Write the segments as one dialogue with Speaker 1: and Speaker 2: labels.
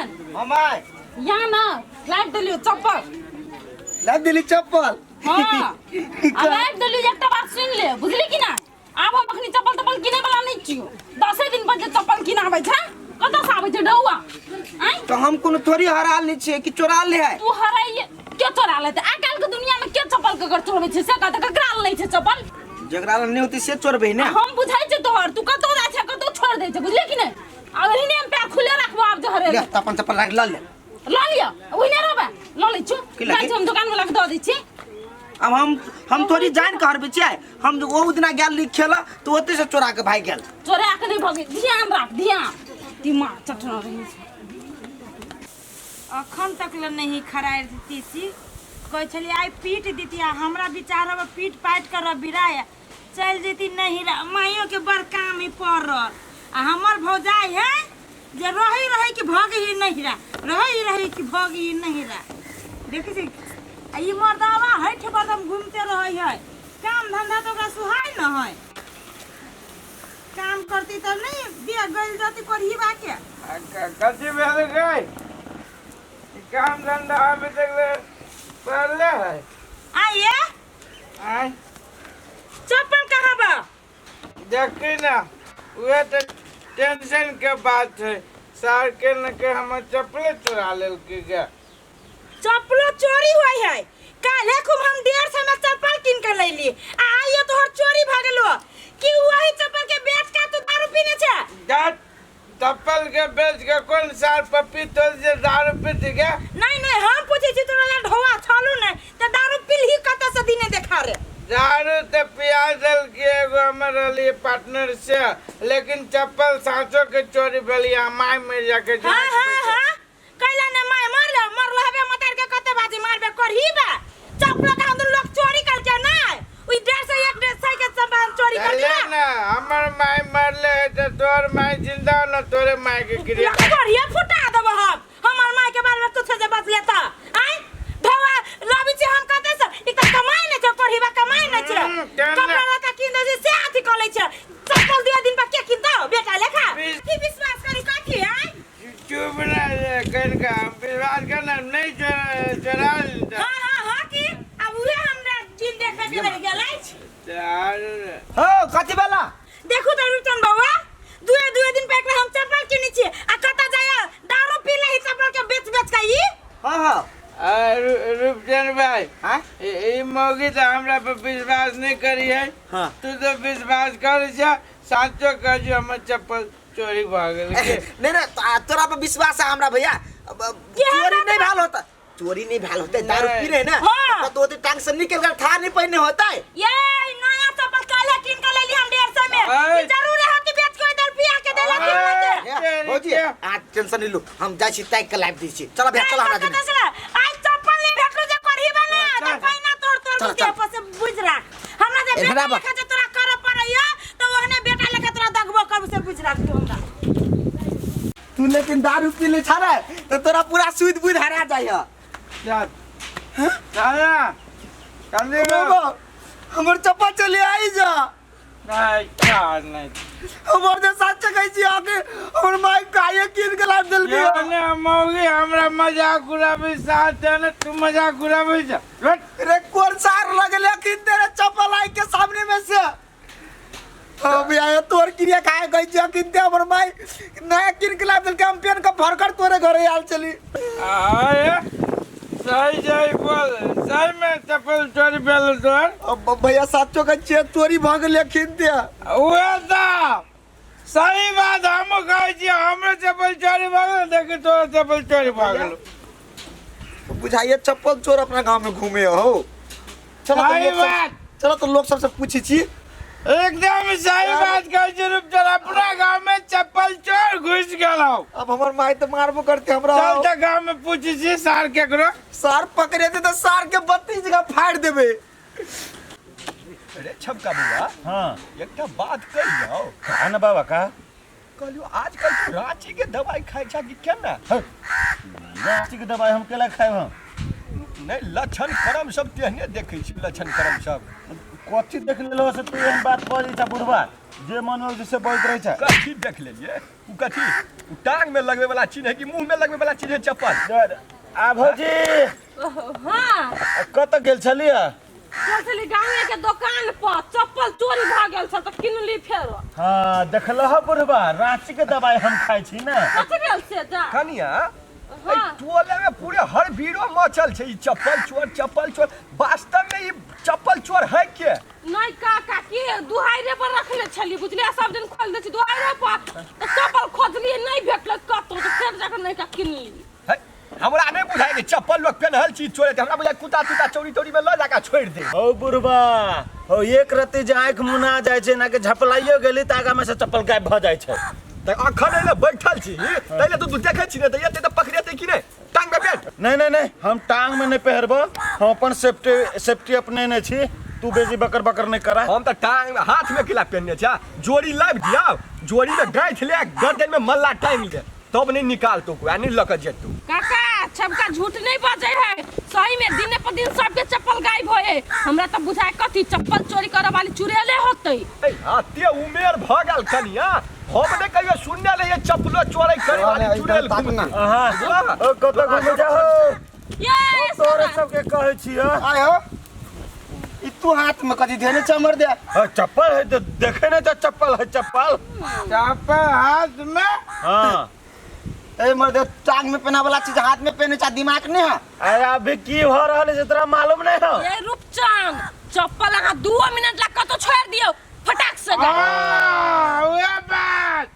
Speaker 1: किशन
Speaker 2: हमाय
Speaker 1: यहाँ ना लाइट दिलियो चप्पल
Speaker 2: लाइट दिली चप्पल
Speaker 1: हाँ लाइट दिलियो एक बात सुन ले बुझली कि ना आब हम अखनी चप्पल तप्पल किने वाला नहीं छियो 10 दिन बाद चप्पल किना आबै छै कतौ से आबै छै डौआ आइ
Speaker 2: तो हम कोनो थोड़ी हराल नहीं छे कि चोरा ले है
Speaker 1: तू हराइए के चोरा लेते आइ काल के दुनिया में के चप्पल के कर चोरबै छै से कहत ककरा ले छै चप्पल
Speaker 2: जगरा नहीं होती से चोरबे ना
Speaker 1: हम बुझाइ छै तोहर तू कतौ जा छै कतौ छोड़ दे छै बुझली कि नहीं अब हिने हम पैर खुले रखबो आब जहरे
Speaker 2: ले अपन चप्पल रख ल
Speaker 1: लिया ओहिने रहबे ल ले छु हम दुकान वाला के द दै छी
Speaker 2: अब हम थोड़ी जान कर बेचे हम वो दिना गेल ली खेला तो ओते से चोरा के भाग गेल
Speaker 1: चोरा के नहीं भगे ध्यान रख ध्यान दिमाग चटना रही छै
Speaker 3: अखन तक ल नहीं खरार देती सी कह छली आई पीट देती हमरा विचार में पीट पाट कर बिराया चल जेती नहीं माइयों के बड़ काम ही पड़ आ हमर भौजाई है जे रही रही कि भग ही नहीं रही रही कि भग ही नहीं देखी छी ई मर्दावा हट बदम घूमते रही है काम धंधा तो ओकरा सुहाय न है काम करती तो नहीं दिया गल जाती करही बाके
Speaker 4: कथी भेल गई काम धंधा अभी तक पहले है
Speaker 3: आइए
Speaker 4: आय
Speaker 3: चप्पल कहाँ बा
Speaker 4: देखी ना वह तो टेंशन के बात है सार के न के हम चप्पल चुरा लेल के गया
Speaker 3: चप्पलो चोरी हुई है काले खूब हम 150 में चप्पल किन के लैली आ आइए तोहर चोरी भ गेलो कि वही चप्पल के बेच के तू दारू पीने छे
Speaker 4: जात चप्पल के बेच के कौन सार पपी तो जे दारू पीत गया
Speaker 3: नहीं हम पूछे छी तोरा ले ढोआ छालू नहीं त दारू पीलही कत से दिने देखा रे
Speaker 4: दारू तो पिया दल के एगो हमर लिए पार्टनर से लेकिन चप्पल साँचो के चोरी भेलिया माय में जाके
Speaker 3: हां कैला ने माय मरल हबे मतार के कते बाजी मारबे करही बा चप्पल का अंदर लोग चोरी कर के ना ओई 1.5 के सामान चोरी कर
Speaker 4: ले ना हमर माय मरले तो तोर माय जिंदा न तोरे माय के गिरे
Speaker 3: बढ़िया फुटा देब हमर माय के बारे में तू से बच लेता आई धवा रवि से हम कहते से ई त कमाई न छ पढ़ीबा कमाई न छ कपड़ा लता किन दे से अथी कले छ चप्पल 2 दिन पर के किन दो बेटा लेखा की विश्वास करी काठी आई
Speaker 4: चुप ना कर का विश्वास करना नहीं चोरा
Speaker 3: हां की अब उहे हमरा दिन देखे के रह गेलै
Speaker 4: यार
Speaker 2: हो कथी वाला
Speaker 3: देखू त रुचन बाबा दुए दिन पे एकरा हम चप्पल किनी छी आ कता जाया दारू पी ले चप्पल के बेच के ई
Speaker 2: हां
Speaker 4: रूपचंद भाई
Speaker 2: हां
Speaker 4: ई मौगी तो हमरा पे विश्वास नहीं करी है
Speaker 2: हां
Speaker 4: तू तो विश्वास कर छ साचो कह जो हम चप्पल चोरी भाग गेल
Speaker 2: नहीं तोरा पे विश्वास है हमरा भैया चोरी नहीं भाल होता चोरी नहीं भाल होता दारू पी रहे ना तो टांग से निकल कर था नहीं पहने होता है
Speaker 3: ये नया चप्पल काले किन के ले ली हम 150 में जरूर है कि बेच के इधर पिया के देला की
Speaker 2: हो जी आज टेंशन नहीं लो हम जाई छी ताई के लाइव दी छी चलो भैया चलो हमरा दिन
Speaker 3: आज चप्पल ले भेटलो जे करही बना तो पहिना तोड़ के पर से बुझ रहा हमरा जे बेटा लेखा जे तोरा कर पड़ैया तो ओहने बेटा लेखा तोरा दगबो कर से बुझ रहा तू हमरा
Speaker 2: तू लेकिन दारू पी ले छाड़ा तो तोरा पूरा सुध बुध हरा जाय
Speaker 4: दादा कंदे
Speaker 2: बाबा हमर चप्पल चले आई जा
Speaker 4: नहीं
Speaker 2: हमर जे सच कहै छी आके हमर माई काहे किन के लाभ देल के
Speaker 4: ने मौगी हमरा मजाक उड़ाबे साथ है ना तू मजाक उड़ाबे जा
Speaker 2: रे कोन सार लगले कि तेरे चप्पल आई के सामने में से अब आया तोर क्रिया काहे कहै छी कि ते हमर माई नया किन के लाभ देल के हम पेन का भरकर तोरे घरे आल चली
Speaker 4: आए सही बोल सही में चप्पल चोरी भेल तोर
Speaker 2: अब भैया साचो का चोरी भ गेल खिन दे
Speaker 4: ओए दा सही बात हम कहै छी हमरो चप्पल चोरी भ गेल देख तोर चप्पल चोरी भ गेल
Speaker 2: बुझाइए चप्पल चोर अपना गांव में घूमे हो चलो तो लोग सबसे पूछी छी
Speaker 4: एकदम सही बात कहै छी रूपचंद अपना गांव में चप्पल चोर घुस गेलौ
Speaker 2: अब हमर माई तो मारबो करते हमरा
Speaker 4: चल त गांव में पूछी छी सार केकरो
Speaker 2: सार पकड़े दे तो सार के 32 जगह फाड़ देबे
Speaker 5: अरे छबका बुआ हां एकटा बात कह जाओ खाना बाबा का कहलियो आजकल तो रांची के दवाई खाइ छ कि केना रांची के दवाई हम केला खाइ हम नहीं लक्षण करम सब तेहने देखै छी लक्षण करम सब कथी देख लेलो से तू एहन बात कह दै छ बुढ़वा जे मन हो से बोलत रहै छ कथी देख लेलिए उ कथी टांग में लगवे वाला चीज है कि मुंह में लगवे वाला चीज है चप्पल?
Speaker 2: आ भौजी
Speaker 1: हाँ
Speaker 2: कत गेल छलिए?
Speaker 1: चली गाँव के दुकान पर चप्पल चोरी भ गेल छ त किनली फेर
Speaker 2: हाँ देखलह बुढ़वा रांची के दवाई हम खाई छी ना।
Speaker 1: कथि भेल से जा
Speaker 5: कनिया
Speaker 1: हाँ
Speaker 5: टोले में पूरे हर भीड़ो मचल छै ई चप्पल चोर वास्तव में ई चप्पल चोर है के?
Speaker 1: नहीं काका की दुहाइरे पर रखले छली बुझलिए सब दिन खोल दै छी दुहाइरे पर त चप्पल खोजलिए नहीं भेटल कतो त फेर जाकर नहीं का किनली।
Speaker 5: है हमरा नहीं बुझाई कि चप्पल लोग पेनहल चीज चोरे हमरा बुझाई कुत्ता तुता चोरी में ल जाका छोड़ दे।
Speaker 2: ओ बुढ़वा हो एक रत्ती जे आँख मुना जाय छै ना के झपलाइयो गेली त आगा में से चप्पल गायब भ जाय छै।
Speaker 5: त अखन एले बैठल छी तैले तू देखे छी ने त एते त पकड़ेते कि नहीं टांग में पेट?
Speaker 2: नहीं हम टांग में नहीं पहरबो हम अपन सेफ्टी अपने ने छी। तू बेजी बकर बकर नहीं करा।
Speaker 5: हम त टांग में हाथ में किला पहनने छा जोड़ी लाग दिया जोड़ी में गांठ ले गर्दन में मल्ला टांग ले तब नहीं निकाल तो कोई नहीं लक जे तू।
Speaker 1: काका सबका झूठ नहीं बजे है सही में दिन पर दिन सबके चप्पल गायब होए हमरा त बुझाय कथी चप्पल चोरी करे वाली चुड़ैले होतै।
Speaker 5: ए हाथे उमेर भ गेल कनिया हम ने कहियो सुनने ले चप्पलो चोरी करे वाली चुड़ैल घुमना।
Speaker 2: हां ओ कत घुम जाओ
Speaker 1: ये
Speaker 2: तोरे सबके कहै छी।
Speaker 6: आय हो ई तू हाथ में कथी धेने चमर दे?
Speaker 2: चप्पल है तो देखे नहीं तो चप्पल है चप्पल।
Speaker 4: चप्पल हाथ में?
Speaker 2: हाँ
Speaker 6: ए मर्द टांग में पहना वाला चीज हाथ में पहने चा दिमाग नहीं है?
Speaker 2: अरे अभी की हो रहल है से तोरा मालूम नहीं हो?
Speaker 1: ये रूपचंद चप्पल अहाँ 2 मिनट ला कतो छोड़ दियो फटाक से जा।
Speaker 4: वो बात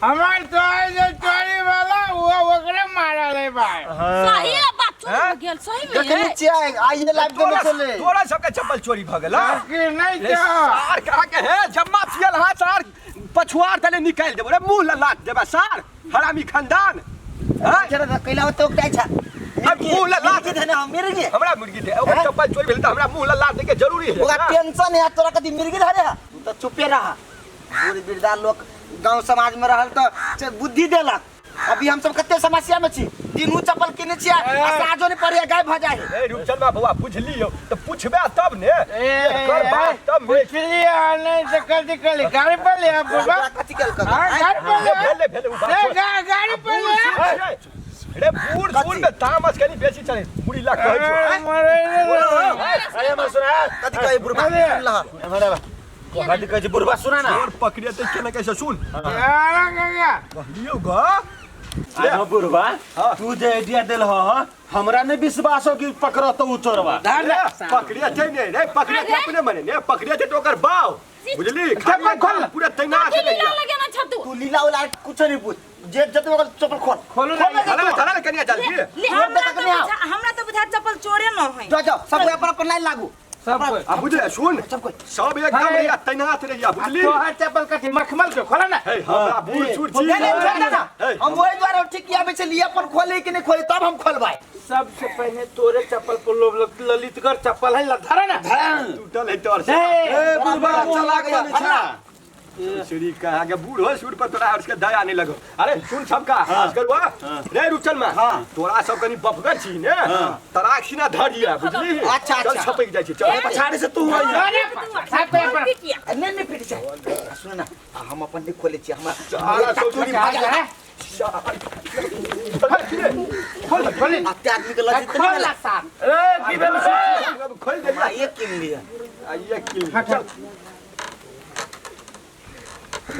Speaker 4: हमार तो है जो चोरी वाला वो ओकरे मारा ले भाई।
Speaker 1: सही है बात चोरी हो गेल सही में
Speaker 6: देखने चाहिए आइए लाइव के चले
Speaker 5: तोरा सबके चप्पल चोरी भ गेल
Speaker 4: कि नहीं तो
Speaker 5: सार कहा के है जम्मा फियल हाथ सार पछुआर तले निकाल देबो रे मुंह लात देबा सार हरामी खानदान। हां
Speaker 6: जरा कैला तो उठाई छा
Speaker 5: अब मुंह लात
Speaker 6: देने हम मिर्गी
Speaker 5: हमरा मुर्गी दे ओकर चप्पल चोरी भेल त हमरा मुंह लात दे के जरूरी है।
Speaker 6: ओका टेंशन है तोरा कदी मिर्गी धरे तू तो चुपे रहा। बूढ़ बिरदार लोग गांव समाज में रहल तो बुद्धि देलक। अभी हम सब कते समस्या में छी तीनू चप्पल किने छी साजो ने पड़े गायब भ जाए।
Speaker 5: ए रुक चल बाबा बुझलियो त पूछबे तब ने कर बात तब
Speaker 4: इसलिए नहीं तो कदी कली गाड़ी पर ले अब बाबा
Speaker 6: कथी कल कर
Speaker 4: हां गाड़ी पर ले
Speaker 5: भेले उ बात
Speaker 4: गाड़ी पर ले
Speaker 5: रे बूढ़ सूढ़ में तामस कनी बेसी चले मुड़ी ला कहै छो।
Speaker 2: अरे मत सुना
Speaker 6: कथी कहे बुढ़वा सुन ला
Speaker 2: हमारा कथी कहे बुढ़वा सुना ना
Speaker 5: और पकड़े त केना कैसे सुन
Speaker 4: यार गया
Speaker 5: कहलियो ग
Speaker 2: अरे बुढ़वा तू जे आइडिया देल हो हमरा ने विश्वास हो कि पकड़ तो उ चोरवा
Speaker 5: पकड़े थे ने रे पकड़े थे अपने मने ने पकड़े थे तो ओकर बाव बुझली
Speaker 4: चप्पल खोल
Speaker 5: पूरा तैनात
Speaker 1: की
Speaker 5: है
Speaker 1: लीला लगे ना छतु
Speaker 6: तू लीला उला कुछ नहीं पूछ जे जते ओकर चप्पल खोल
Speaker 4: खोलो ना
Speaker 5: चला कनिया जल्दी
Speaker 3: हमरा तो बुझा चप्पल चोरे न है।
Speaker 6: जाओ सब अपन अपन लाइन लागू
Speaker 4: सब कोई
Speaker 5: आ बुझले सुन सब एकदम रहिया तैनात रहिया बुझली
Speaker 4: तो हर चप्पल कथी मखमल के खोला ना
Speaker 5: हे हमरा बूढ़ सूढ़ चीज
Speaker 6: नहीं नहीं ना हम वही द्वारा ठीक किया में लिए अपन खोले कि नहीं खोले तब हम खोलबाई।
Speaker 4: सबसे पहले तोरे चप्पल को ललितगढ़ चप्पल है धरा ना
Speaker 5: टूटल है तोर से
Speaker 2: ए बुढ़वा चला गया छा
Speaker 5: श्री का आगे बूढ़ हो सूढ़ पर तोरा उसके दया नहीं लगो। अरे सुन सबका आजकल वो रे रुचल में तोरा सब कनी बफगर छी ने तराक्षिना धरिया बुझली
Speaker 6: अच्छा,
Speaker 5: चल
Speaker 6: अच्छा।
Speaker 5: छपक जाय छी चल
Speaker 2: पछाड़ी से तू
Speaker 6: नहीं नहीं फिर जाए सुन ना हम अपन नहीं खोले छी
Speaker 5: सारा सब
Speaker 6: चोरी भाग है
Speaker 5: खोल खोल
Speaker 6: अत्ते आदमी के लजी तो
Speaker 4: खोला साहब
Speaker 2: ए की भेल से
Speaker 5: खोल दे
Speaker 6: ना ये किन लिया
Speaker 5: ये की चल ए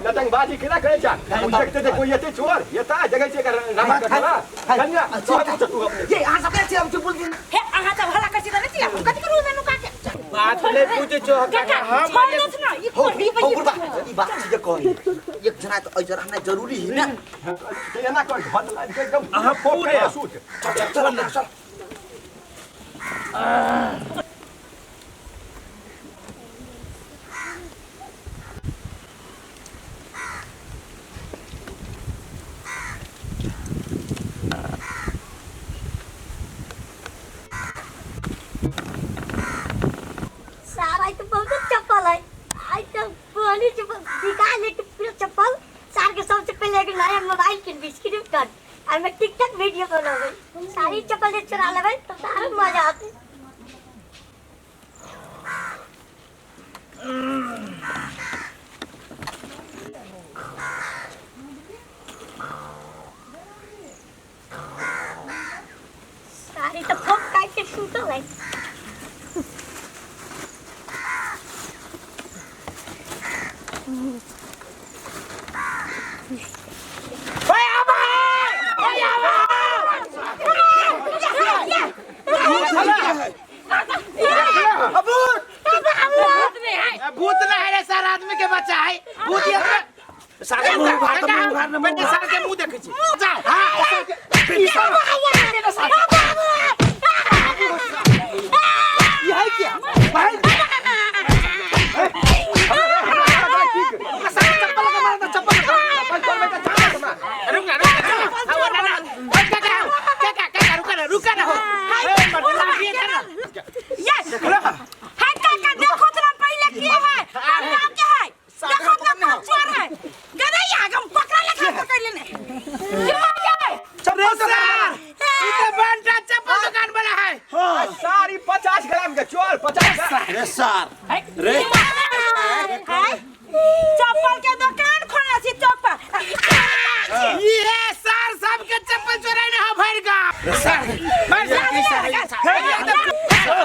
Speaker 5: नटंगबाजी केना करे छा देखते थे कोई येते चोर येता जगह से कर राम कटला कन्या तू
Speaker 6: ये आ सब के हम चुप दिन
Speaker 3: हे आहा त भला कछि त नति हम कति करू मेनू काके
Speaker 4: बात ले पूछे चो हम
Speaker 3: छोड़ न ई
Speaker 6: हो
Speaker 3: कोडी
Speaker 6: हो बुढ़वा ई बात जे कही एक जना तो अजर हमरा जरूरी है ना
Speaker 5: केना कर घन लाग के एकदम आहा पूरे सूट
Speaker 6: चल चल
Speaker 7: सारा तो बहुत चप्पल है आई तो पुरानी चप्पल निकाल ले पूरा चप्पल सार के सबसे पहले एक नया मोबाइल के बिस्किट कर और मैं टिकटॉक वीडियो बनाऊंगा सारी चप्पल चुरा लेबै तो सारा मजा आते। ये तो फोक टाइप के सूटो है
Speaker 4: भूत ना है रे सर आदमी के बच्चा है भूत ये सारे मुंह उघार न बेटे सर के मुंह देखे छी जा हां ये है क्या भाई चप्पल रुका ना हो
Speaker 5: सारी 50 ग्राम के चोर 50 रे सर रे
Speaker 3: चप्पल के दुकान खोला छी चप्पल
Speaker 4: ये सर सबके चप्पल चोराई ना भर गा सर मर जा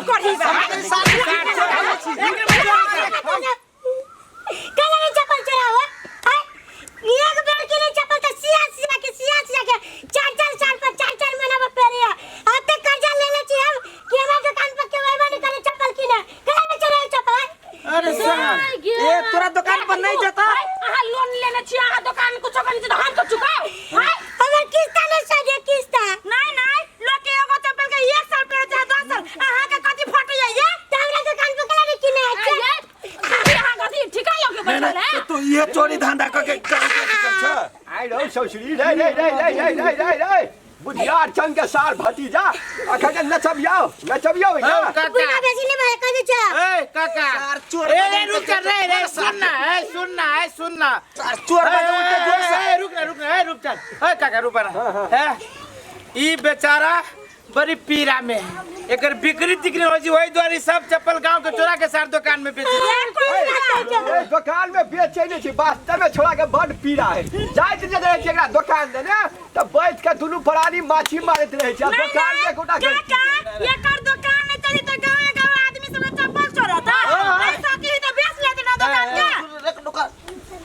Speaker 3: कोठी बा
Speaker 7: कल में चप्पल चुरा हुआ है एक बेर के लिए चप्पल का सिया के चार महीना में पहले आते कर्जा ले ले छी हम कि हमारे दुकान पर के मेहरबानी करे चप्पल किने कल में चुरा चप्पल
Speaker 6: अरे सर ये तोरा दुकान पर नहीं जाता
Speaker 1: अहाँ लोन लेने छी अहाँ दुकान कुछ करनी छी हम तो चुकाओ हां
Speaker 7: हमर किस्त ना सजे किस्त
Speaker 3: नहीं लोग के एगो चप्पल के 1 साल पहले चाहे 10 साल अहाँ के कथि फट जाइए
Speaker 7: हमरा दुकान पर कल में किने
Speaker 1: अहाँ कथि ठिका लगे बैठल है
Speaker 5: तू ये चोरी धंधा करके कर आई रो ससुरी रे बुढ़िया चंग के सार भतीजा अखन नचबियो
Speaker 4: काका
Speaker 7: बुला बेसी ले मारे कह छ
Speaker 4: ए काका ए रुक रे सुनना
Speaker 6: चोर बजे उल्टे जोर से
Speaker 4: रुक चल ए काका रुक ना है ई बेचारा बड़ी पीरा में है एकर बिक्री तिक्री हो जी वही द्वारी सब चप्पल गांव के चोरा के सार दुकान में बेच
Speaker 5: दुकान में बेचे नहीं छी वास्तव में छोड़ा के बड़ पीड़ा है जाय जे रहे छी एकरा दुकान दे ने त बैठ के दुनु प्राणी माछी मारत रहे छी दुकान में कोटा
Speaker 3: ये कर दुकान में चली तो गांव आदमी सब चप्पल चोरता ऐसा की तो बेच लेते ना दुकान के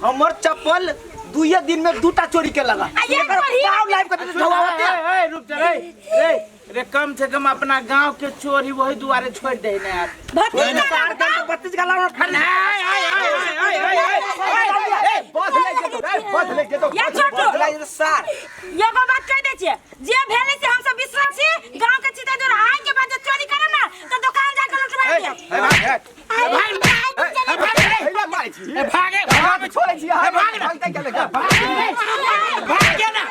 Speaker 6: हमर चप्पल 2 दिन में 2टा चोरी के लगा एकर पाव लाइव कर धवावत
Speaker 4: रुक जा रे कम से कम अपना गांव के चोर ही वही दुआरे छोड़ दे ना यार
Speaker 6: 32 का लाना
Speaker 5: बस ले तो
Speaker 3: या छोटू
Speaker 6: सर
Speaker 3: एगो बात कह दे छिए जे भेले से हम सब विश्वास छी गांव के चिता दूर आइ के बाद चोरी करब ना तो दुकान जा के लुटवा दिया
Speaker 5: भागे छोड़े छी भागते क्या लगा
Speaker 4: भागे ना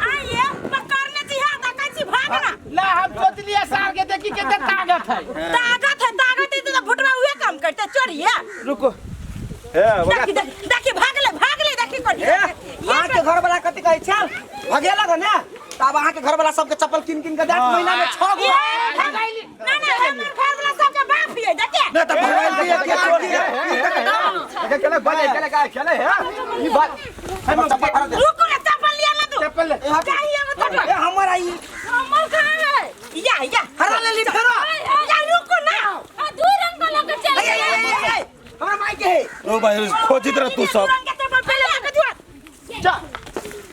Speaker 3: आइए पकड़ने छी हां तक छी भागना
Speaker 4: ना हम सोच लिया सार के देखी कितने ताकत है
Speaker 3: ताकत तो फुटवा हुए काम करते चोरी है
Speaker 4: रुको
Speaker 3: देखी भागले देखी कर
Speaker 6: हां के घर वाला कथि कहै छ भगेला गो ना तब अहाँ के घर वाला सब के चप्पल किन के 10 महीना में 6 गो
Speaker 3: ना हमर घर वाला सब के बाप है देखे
Speaker 5: ना तो भगाइल दिया के चोरी है केले बने केले का खेले है ई बात हम चप्पल खरीद
Speaker 3: रुको ना चप्पल लिया ना तू
Speaker 4: चप्पल ले
Speaker 3: चाहिए मत
Speaker 6: ए हमर आई
Speaker 3: हमर कहां है या
Speaker 6: हरा ले ली फेरो
Speaker 3: या रुको ना दू रंग का लगे चल
Speaker 6: हमरा माई के है
Speaker 5: ओ भाई खोजित रह तू सब
Speaker 3: रंग के चप्पल पहले लगा दिया
Speaker 6: जा